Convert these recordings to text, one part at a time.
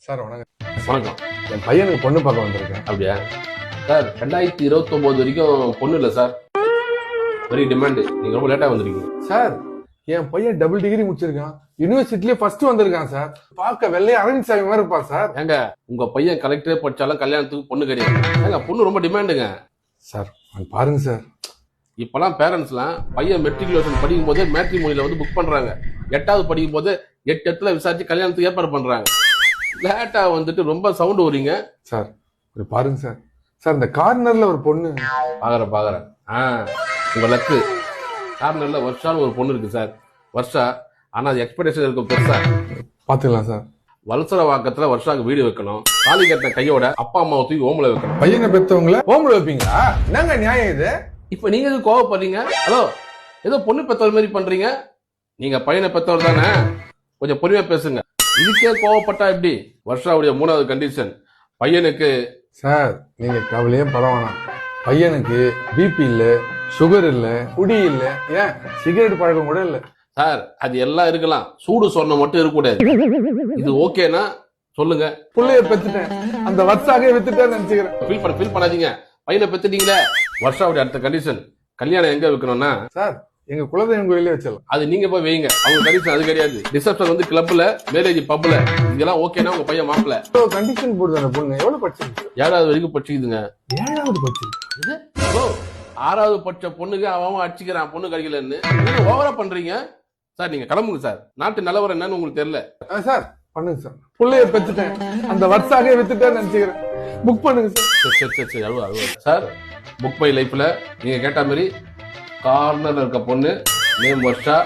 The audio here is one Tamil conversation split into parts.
சார் வணக்கம். வணக்கம். என் பையனுக்கு பொண்ணு பார்க்க வந்திருக்கேன். அப்படியா சார்? 2029 வரைக்கும் பொண்ணு இல்லை சார். Very demand. நீங்க ரொம்ப லேட்டா வந்திருக்கீங்க சார். என் பையன் டபுள் டிகிரி முடிச்சிருக்கான், யூனிவர்சிட்டிலேயே ஃபர்ஸ்ட் வந்திருக்கான் சார். பார்க்க வெள்ளைய அரவிந்த் சாமி மாதிரி இருப்பான் சார். ஏங்க உங்க பையன் கலெக்டரே படிச்சாலும் கல்யாணத்துக்கு பொண்ணு கிடையாது. ஏங்க பொண்ணு ரொம்ப டிமாண்டுங்க சார். பாருங்க சார், இப்பெல்லாம் பேரண்ட்ஸ்லாம் பையன் மெட்ரிகுலேஷன் படிக்கும் போதே மேட்ரிமோனியில வந்து புக் பண்றாங்க. 8வது படிக்கும் போது 8 இடத்துல விசாரிச்சு கல்யாணத்துக்கு ஏற்பாடு பண்றாங்க. லேட்டா வந்துட்டு ரொம்ப சவுண்ட் வரீங்க சார். பாருங்க சார். சார் இந்த கார்னர்ல ஒரு பொண்ணு பாக்குறேன். உங்க லக்கு. கார்னர்ல வருஷான்னு ஒரு பொண்ணு இருக்கு சார். வருஷா. ஆனா அது எக்ஸ்பெக்டேஷன் இருக்கும் பெருசா. பாத்துக்கலாம் சார். வலசர வாக்கத்துல வருஷாக்கு வீடு வைக்கணும். தாலி கட்டின கையோட அப்பா அம்மாவை தூக்கி ஓம்புல வைக்கணும். பையனை பெத்தவங்கள ஓம்புல வைப்பீங்களா? என்னங்க நியாயம் இது? இப்ப நீங்க எதுவும் கோவப்படுறீங்க? ஹலோ, ஏதோ பொண்ணு பெத்தவர் மாதிரி பண்றீங்க. நீங்க பையனை பெத்தவர் தானே, கொஞ்சம் பொறுமையா பேசுங்க. இதுக்கே கோவப்பட்டா எப்படி? வருஷாவுடைய 3வது கண்டிஷன் பையனுக்கு. சார் நீங்க கவலையே பட வேணாம். பையனுக்கு பிபி இல்ல, சுகர் இல்ல, குடி இல்ல, ஏன் சிகரெட் பழக்கம் கூட இல்ல. சார் அது எல்லாம் இருக்கலாம், சூடு சொன்ன மட்டும் இருக்கக்கூடாது. இது ஓகேனா சொல்லுங்க. புள்ளைய பெத்துட்டேன், அந்த வருஷாக வித்துட்டேன்னு நினைச்சுக்கிறேன். ஃபீல் பண்ணாதீங்க. பையனை பெத்துட்டீங்களே. வருஷாவுடைய அடுத்த கண்டிஷன் கல்யாணம் எங்க வைக்கணும்னா சார் எங்க குலதெய்வம் கோயிலே வச்சிடலாம். அது நீங்க போய் வைங்க. அவங்க கண்டிஷன் அது கிடையாது. ரிசப்ஷன் வந்து கிளப்ல, மேரேஜ் பப்ல. இதெல்லாம் ஓகேனா உங்க பையன் மாப்பிள்ள. கண்டிஷன் போடுது. அந்த பொண்ணு எவ்வளவு படிச்சிருக்கு? 7வது வரைக்கும் படிச்சுக்குதுங்க. 7வது படிச்சிருக்கு. 6வது படிச்ச பொண்ணுக்கு அவன் அடிச்சுக்கிறான் பொண்ணு கிடைக்கலன்னு. ஓவரா பண்றீங்க சார். நீங்க கிளம்புங்க சார். நாட்டு நிலவரம் என்னன்னு உங்களுக்கு தெரியல சார். பண்ணுங்க சார். புள்ளைய பெத்துட்டேன், அந்த வருஷாக வித்துட்டேன்னு நினைச்சுக்கிறேன். புக் பண்ணுங்க சார். சரி சார். புக் மை லைஃப்ல நீங்க கேட்ட மாதிரி கார்னர்ல இருக்க பொண்ணு நேம் வர்ஷா.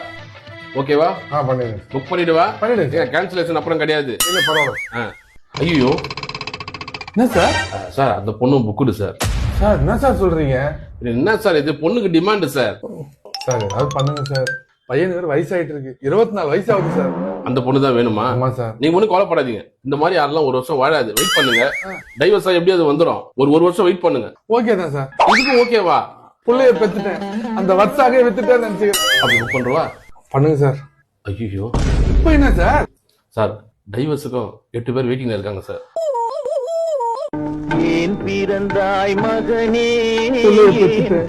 ஓகேவா? பண்ணுங்க. புக் பண்ணிடுவா. பண்ணிடுங்க. கேன்சலேஷன் அப்புறம் கிடையாது. இல்ல பரவாயில்ல. ஐயோ என்ன சார்? சார் அந்த பொண்ணு புக்குடு சார். சார் என்ன சார் சொல்றீங்க? என்ன சார் இது? பொண்ணுக்கு டிமாண்ட் சார். சார் ஏதாவது பண்ணுங்க சார். பையன் வேற வயசாயிட்டு இருக்கு, 24 வயசு ஆகுது சார். அந்த பொண்ணு தான் வேணுமா? ஆமா சார். நீங்க ஒன்னும் கவலைப்படாதீங்க. இந்த மாதிரி யாரெல்லாம் ஒரு வருஷம் வாழாது. வெயிட் பண்ணுங்க. டைவர்ஸ் எப்படி அது வந்துடும். ஒரு வருஷம் வெயிட் பண்ணுங்க. ஓகே தான் சார். இதுக்கு ஓகேவா? புள்ளைய பெத்துட்டேன், அந்த வருஷாக வித்துட்டேன்னு நினைச்சுக்கிறேன். அப்படி புக் பண்றவா? பண்ணுங்க சார். ஐயோ இப்ப என்ன சார்? சார் டைவர்ஸுக்கும் 8 பேர் வெயிட்டிங்ல இருக்காங்க சார். ஏன் பிறந்தாய் மகனே,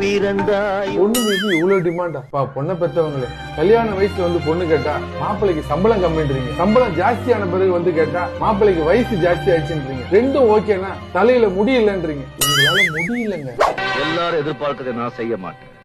பிறந்தாய். பொண்ணுக்கு இவ்வளவு டிமாண்டா? பொண்ணை பெற்றவங்களே கல்யாண வயசுல வந்து பொண்ணு கேட்டா மாப்பிள்ளைக்கு சம்பளம் கம்மின்றீங்க, சம்பளம் ஜாஸ்தியான பிறகு வந்து கேட்டா மாப்பிள்ளைக்கு வயசு ஜாஸ்தி ஆயிடுச்சுன்றீங்க. ரெண்டும் ஓகேனா தலையில முடியலன்றீங்க. உங்களால முடியலங்க. எல்லாரும் எதிர்பார்க்கறதை நான் செய்ய மாட்டேன்.